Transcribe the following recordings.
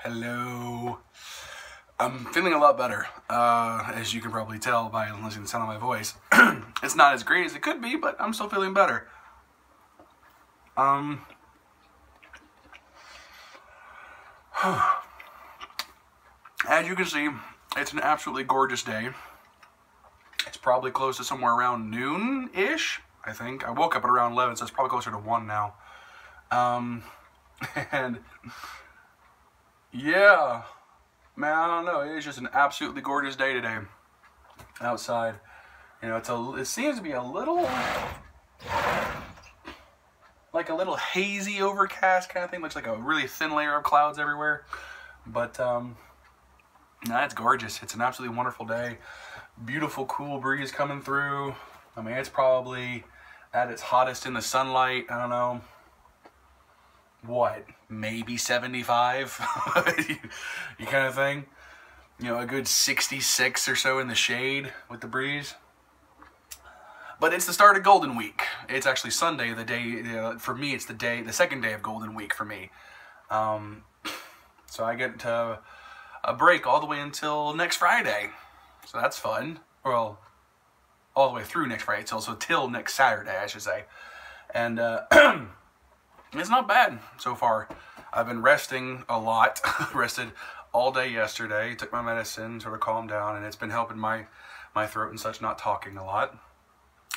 Hello. I'm feeling a lot better, as you can probably tell by listening to the sound of my voice. It's not as great as it could be, but I'm still feeling better. As you can see, it's an absolutely gorgeous day. It's probably close to somewhere around noon-ish, I think. I woke up at around 11, so it's probably closer to 1 now. And yeah, man, I don't know. It's just an absolutely gorgeous day today outside. You know, it seems to be a little hazy, overcast kind of thing. Looks like a really thin layer of clouds everywhere. But no, it's gorgeous. It's an absolutely wonderful day. Beautiful, cool breeze coming through. I mean, it's probably at its hottest in the sunlight. I don't know. What? Maybe 75? You kind of thing. You know, a good 66 or so in the shade with the breeze. But it's the start of Golden Week. It's actually Sunday, the day, for me, it's the second day of Golden Week for me. So I get a break all the way until next Friday. So that's fun. Well, all the way through next Friday, so till next Saturday, I should say. And it's not bad so far. I've been resting a lot. Rested all day yesterday. Took my medicine, sort of calmed down, and it's been helping my throat and such, not talking a lot.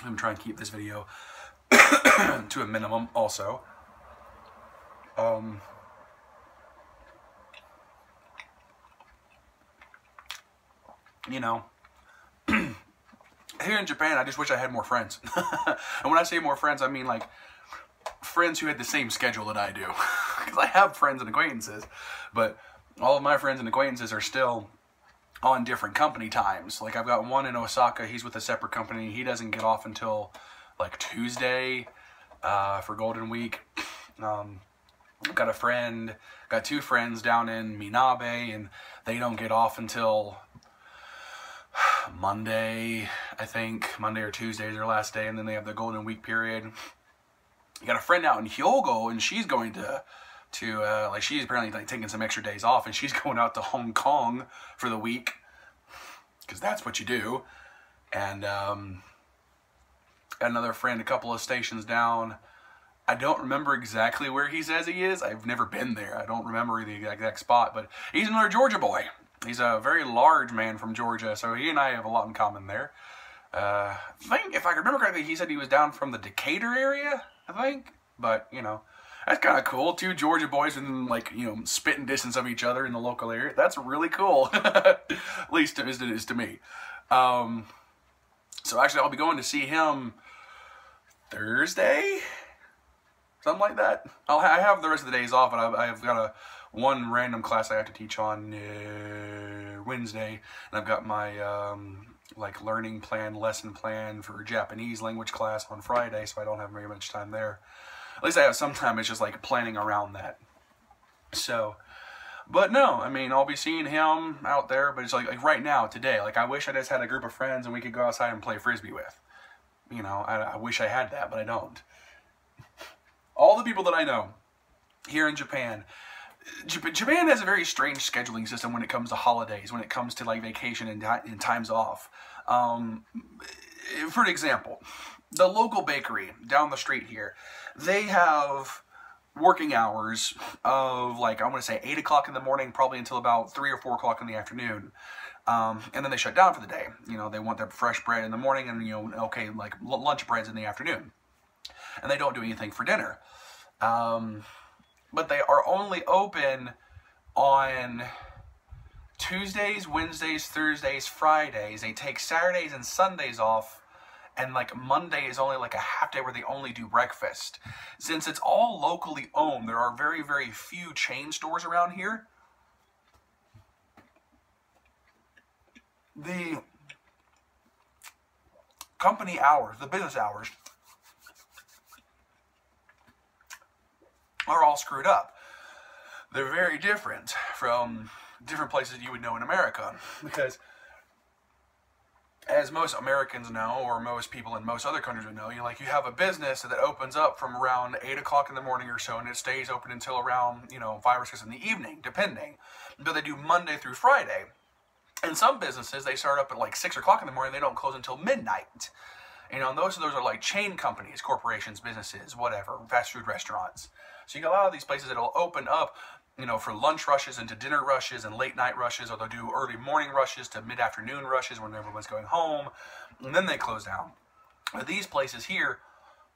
I'm trying to keep this video to a minimum also. You know, here in Japan, I just wish I had more friends. And when I say more friends, I mean like friends who had the same schedule that I do. Because I have friends and acquaintances, but all of my friends and acquaintances are still on different company times. Like I've got one in Osaka, he's with a separate company. He doesn't get off until like Tuesday for Golden Week. I've got two friends down in Minabe, and they don't get off until Monday, I think. Monday or Tuesday is their last day, and then they have the Golden Week period. You got a friend out in Hyogo, and she's going to like, she's apparently like taking some extra days off, and she's going out to Hong Kong for the week, because that's what you do. And another friend a couple of stations down. I don't remember exactly where he says he is. I've never been there. I don't remember the exact spot, but he's another Georgia boy. He's a very large man from Georgia, so he and I have a lot in common there. I think, if I remember correctly, he said he was down from the Decatur area, I think. But, you know, that's kind of cool. Two Georgia boys within, like, you know, spitting distance of each other in the local area. That's really cool. At least it is to me. So actually, I'll be going to see him Thursday? Something like that. I have the rest of the days off, but I've got one random class I have to teach on Wednesday, and I've got my like learning plan, lesson plan for Japanese language class on Friday, so I don't have very much time there. At least I have some time. It's just like planning around that. So, but no, I mean, I'll be seeing him out there, but it's like right now, today, like I wish I just had a group of friends and we could go outside and play Frisbee with. You know, I wish I had that, but I don't. All the people that I know here in Japan has a very strange scheduling system when it comes to holidays, when it comes to like vacation and times off. For example, the local bakery down the street here, they have working hours of like, I want to say 8 o'clock in the morning, probably until about 3 or 4 o'clock in the afternoon. And then they shut down for the day. You know, they want their fresh bread in the morning and, you know, okay, like lunch breads in the afternoon. And they don't do anything for dinner. But they are only open on Tuesdays, Wednesdays, Thursdays, Fridays. They take Saturdays and Sundays off, and like Monday is only like a half day where they only do breakfast. Since it's all locally owned, there are very, very few chain stores around here. The company hours, the business hours, are all screwed up. They're very different from different places you would know in America, because as most Americans know, or most people in most other countries would know, you have a business that opens up from around 8 o'clock in the morning or so, and it stays open until around 5 or 6 in the evening, depending. But they do Monday through Friday. And some businesses, they start up at like 6 o'clock in the morning, they don't close until midnight. And those are like chain companies, corporations, businesses, whatever, fast food restaurants. So you got a lot of these places that'll open up, for lunch rushes into dinner rushes and late night rushes, or they'll do early morning rushes to mid-afternoon rushes when everyone's going home, and then they close down. But these places here,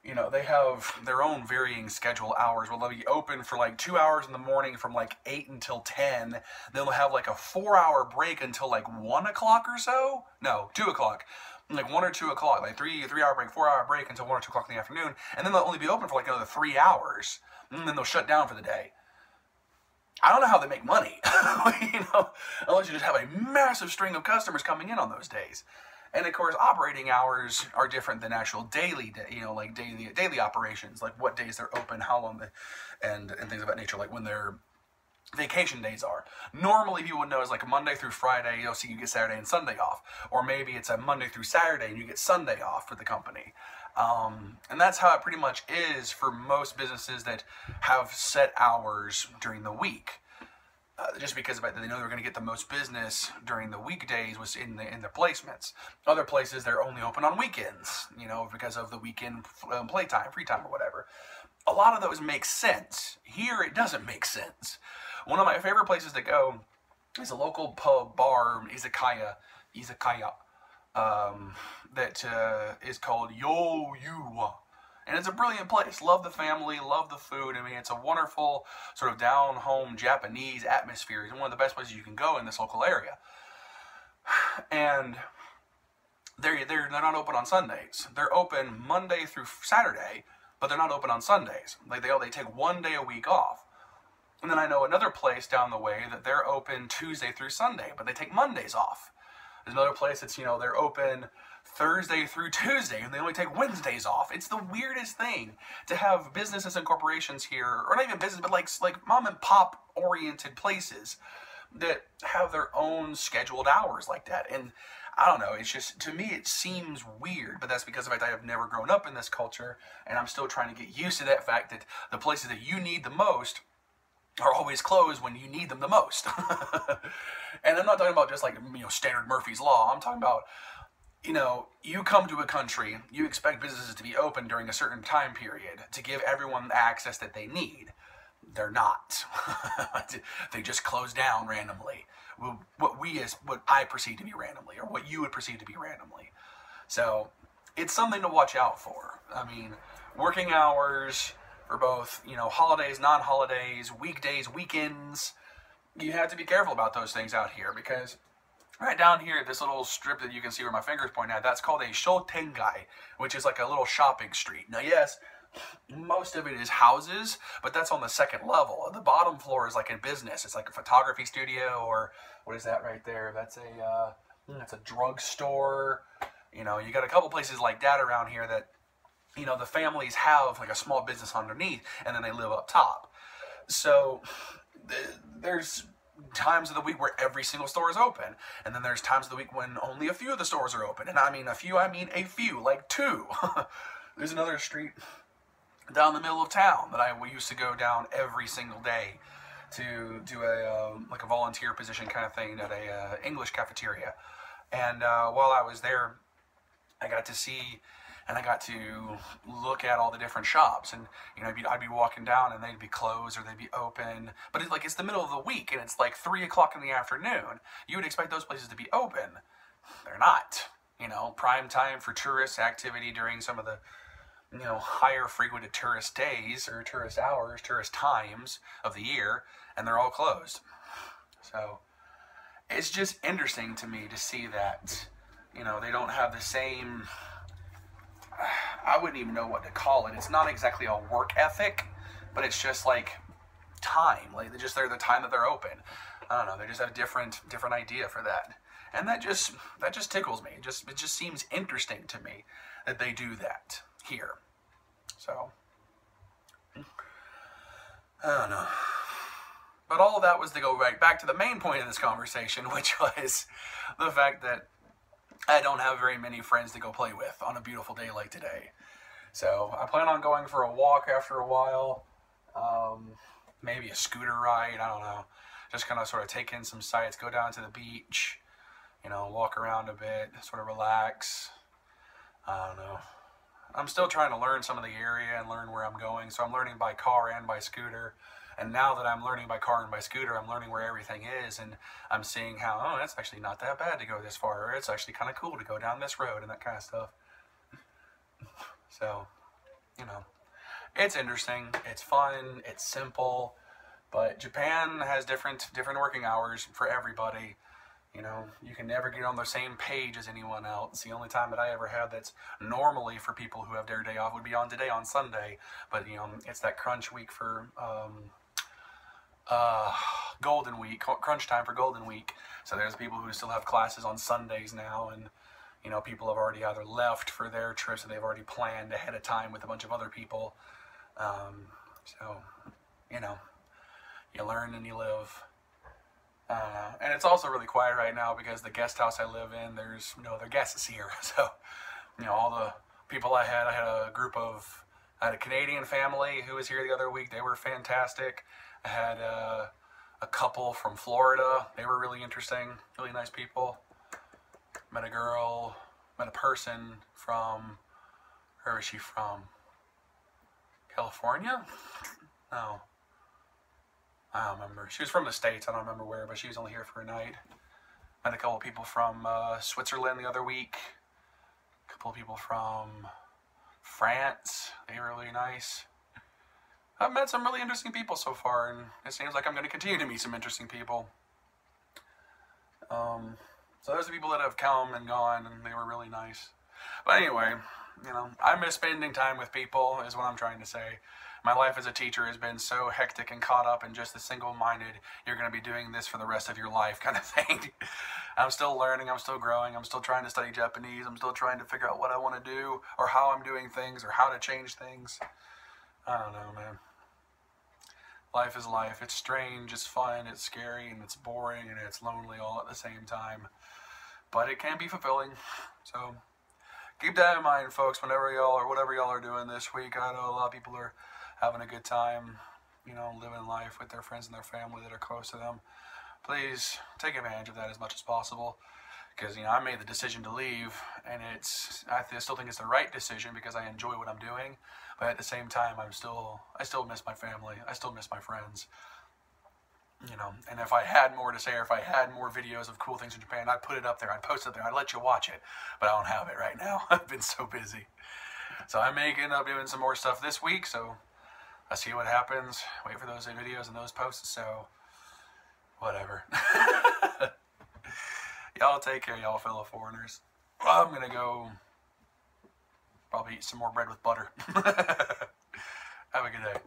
they have their own varying schedule hours. Well, they'll be open for like 2 hours in the morning from like 8 until 10. Then they'll have like a 4-hour break until like 1 o'clock or so. No, 2 o'clock. Like 1 or 2 o'clock, like 3-hour break, 4-hour break until 1 or 2 o'clock in the afternoon. And then they'll only be open for like another 3 hours. And then they'll shut down for the day. I don't know how they make money, unless you just have a massive string of customers coming in on those days. And of course, operating hours are different than actual daily operations, like what days they're open, how long and things of that nature, like when their vacation days are. Normally, people would know it's like a Monday through Friday, so you get Saturday and Sunday off. Or maybe it's a Monday through Saturday and you get Sunday off for the company. And that's how it pretty much is for most businesses that have set hours during the week. Just because they know they're going to get the most business during the weekdays was in the placements. Other places, they're only open on weekends, because of the weekend playtime, free time, or whatever. A lot of those make sense. Here, it doesn't make sense. One of my favorite places to go is a local pub, bar, izakaya, that is called Yo-Yu. And it's a brilliant place. Love the family, love the food. I mean, it's a wonderful sort of down-home Japanese atmosphere. It's one of the best places you can go in this local area. And they're not open on Sundays. They're open Monday through Saturday, but they're not open on Sundays. Like they take one day a week off. And then I know another place down the way that they're open Tuesday through Sunday, but they take Mondays off. There's another place that's, they're open Thursday through Tuesday, and they only take Wednesdays off. It's the weirdest thing to have businesses and corporations here, or not even business, but like mom and pop oriented places that have their own scheduled hours like that. And I don't know, it's just, to me, it seems weird, but that's because of the fact I have never grown up in this culture, and I'm still trying to get used to that fact that the places that you need the most are always closed when you need them the most. And I'm not talking about just like, standard Murphy's Law. I'm talking about, you come to a country, you expect businesses to be open during a certain time period to give everyone the access that they need. They're not. They just close down randomly. What I perceive to be randomly, or what you would perceive to be randomly. So, it's something to watch out for. I mean, working hours for both, holidays, non-holidays, weekdays, weekends. You have to be careful about those things out here, because right down here, this little strip that you can see where my fingers point at, that's called a shotengai, which is like a little shopping street. Now, yes, most of it is houses, but that's on the second level. The bottom floor is like a business. It's like a photography studio, or what is that right there? That's a drugstore. You got a couple places like that around here that, the families have like a small business underneath, and then they live up top. So there's times of the week where every single store is open, and then there's times of the week when only a few of the stores are open. And I mean a few, like 2. There's another street down the middle of town that we used to go down every single day to do a volunteer position kind of thing at a English cafeteria. And while I was there, I got to see and I got to look at all the different shops, and I'd be walking down and they'd be closed or they'd be open, but it's the middle of the week and it's like 3 o'clock in the afternoon. You would expect those places to be open. They're not. Prime time for tourist activity during some of the higher frequented tourist days or tourist hours, tourist times of the year, and they're all closed. So it's just interesting to me to see that they don't have the same, I wouldn't even know what to call it. It's not exactly a work ethic, but it's just like time. They're the time that they're open. I don't know. They just have a different idea for that, and that just tickles me. It just seems interesting to me that they do that here. So I don't know. But all of that was to go right back to the main point of this conversation, which was the fact that I don't have very many friends to go play with on a beautiful day like today. So I plan on going for a walk after a while. Maybe a scooter ride, I don't know. Just kind of sort of take in some sights, go down to the beach, you know, walk around a bit, sort of relax. I don't know. I'm still trying to learn some of the area and learn where I'm going. So I'm learning by car and by scooter. And now that I'm learning by car and by scooter, I'm learning where everything is. And I'm seeing how, oh, it's actually not that bad to go this far. Or it's actually kind of cool to go down this road and that kind of stuff. So, you know, it's interesting. It's fun. It's simple. But Japan has different working hours for everybody. You know, you can never get on the same page as anyone else. The only time that I ever had that's normally for people who have their day off would be on today, on Sunday. But, you know, it's that crunch week for Golden Week, crunch time for Golden Week. So there's people who still have classes on Sundays now. And, you know, people have already either left for their trips that they've already planned ahead of time with a bunch of other people. So, you know, you learn and you live. And it's also really quiet right now because the guest house I live in, there's no other guests here. So, you know, all the people I had I had a Canadian family who was here the other week. They were fantastic. I had a couple from Florida. They were really interesting, really nice people. Met a person from, where is she from? California? No. I don't remember. She was from the States. I don't remember where, but she was only here for a night. Met a couple of people from Switzerland the other week. A couple of people from France. They were really nice. I've met some really interesting people so far, and it seems like I'm going to continue to meet some interesting people. So those are people that have come and gone, and they were really nice. But anyway, you know, I miss spending time with people, is what I'm trying to say. My life as a teacher has been so hectic and caught up in just the single-minded, you're going to be doing this for the rest of your life kind of thing. I'm still learning, I'm still growing, I'm still trying to study Japanese, I'm still trying to figure out what I want to do, or how I'm doing things, or how to change things. I don't know, man. Life is life. It's strange, it's fun, it's scary, and it's boring, and it's lonely all at the same time. But it can be fulfilling, so keep that in mind, folks, whatever y'all are doing this week. I know a lot of people are having a good time, you know, living life with their friends and their family that are close to them. Please take advantage of that as much as possible, because, you know, I made the decision to leave, and I still think it's the right decision because I enjoy what I'm doing, but at the same time, I still miss my family. I still miss my friends. You know, and if I had more to say, or if I had more videos of cool things in Japan, I'd put it up there, I'd post it there, I'd let you watch it, but I don't have it right now. I've been so busy. So I may end up doing some more stuff this week, so I'll see what happens. Wait for those videos and those posts, so whatever. Y'all take care, y'all fellow foreigners. I'm going to go probably eat some more bread with butter. Have a good day.